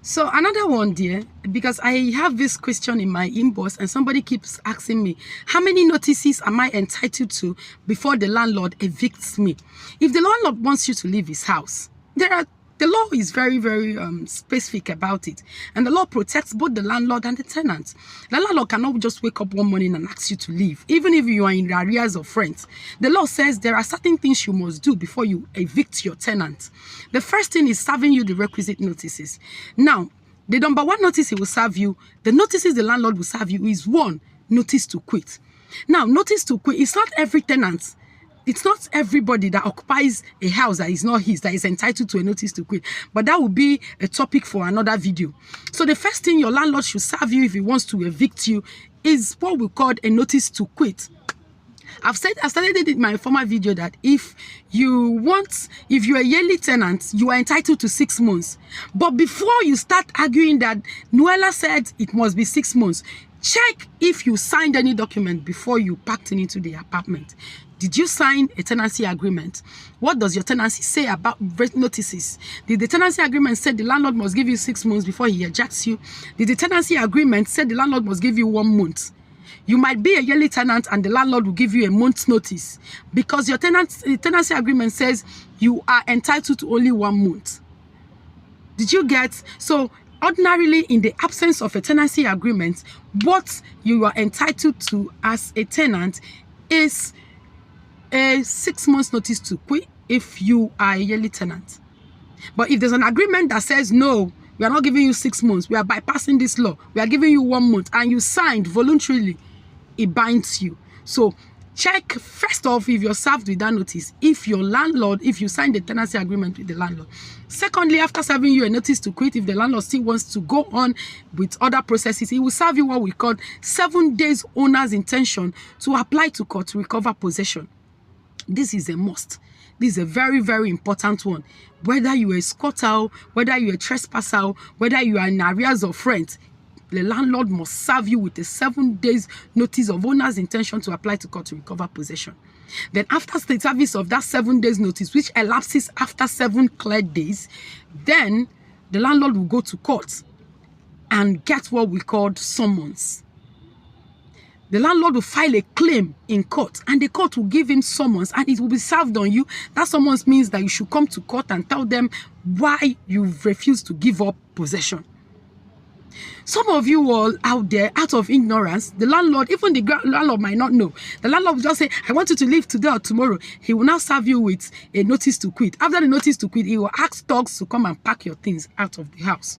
So another one, dear, because I have this question in my inbox and somebody keeps asking me, how many notices am I entitled to before the landlord evicts me? If the landlord wants you to leave his house, the law is very, very specific about it. And the law protects both the landlord and the tenant. The landlord cannot just wake up one morning and ask you to leave, even if you are in arrears of rent. The law says there are certain things you must do before you evict your tenant. The first thing is serving you the requisite notices. Now, the number one notice he will serve you, the notices the landlord will serve you is one, notice to quit. Now, notice to quit, it's not every tenant. It's not everybody that occupies a house that is not his that is entitled to a notice to quit. But that will be a topic for another video. So the first thing your landlord should serve you if he wants to evict you is what we call a notice to quit. I started it in my former video that if you're a yearly tenant, you are entitled to 6 months. But before you start arguing that Noella said it must be 6 months, check if you signed any document before you packed into the apartment. Did you sign a tenancy agreement? What does your tenancy say about notices? Did the tenancy agreement say the landlord must give you 6 months before he ejects you? Did the tenancy agreement say the landlord must give you 1 month? You might be a yearly tenant and the landlord will give you a month's notice because your tenancy agreement says you are entitled to only 1 month. Did you get? So ordinarily, in the absence of a tenancy agreement, what you are entitled to as a tenant is a 6 months notice to quit if you are a yearly tenant. But if there's an agreement that says, no, we are not giving you 6 months, we are bypassing this law, we are giving you 1 month, and you signed voluntarily, it binds you. So check first off if you're served with that notice, if you signed the tenancy agreement with the landlord. Secondly, after serving you a notice to quit, if the landlord still wants to go on with other processes, he will serve you what we call 7 days owner's intention to apply to court to recover possession. This is a must. This is a very, very important one. Whether you are a squatter, whether you are a trespasser, whether you are in arrears of rent, the landlord must serve you with a 7 days notice of owner's intention to apply to court to recover possession. Then after the service of that 7 days notice, which elapses after 7 clear days, then the landlord will go to court and get what we call summons. The landlord will file a claim in court and the court will give him summons and it will be served on you. That summons means that you should come to court and tell them why you refuse to give up possession. Some of you all out there, out of ignorance, the landlord, even the landlord might not know. The landlord will just say, I want you to leave today or tomorrow. He will now serve you with a notice to quit. After the notice to quit, he will ask dogs to come and pack your things out of the house.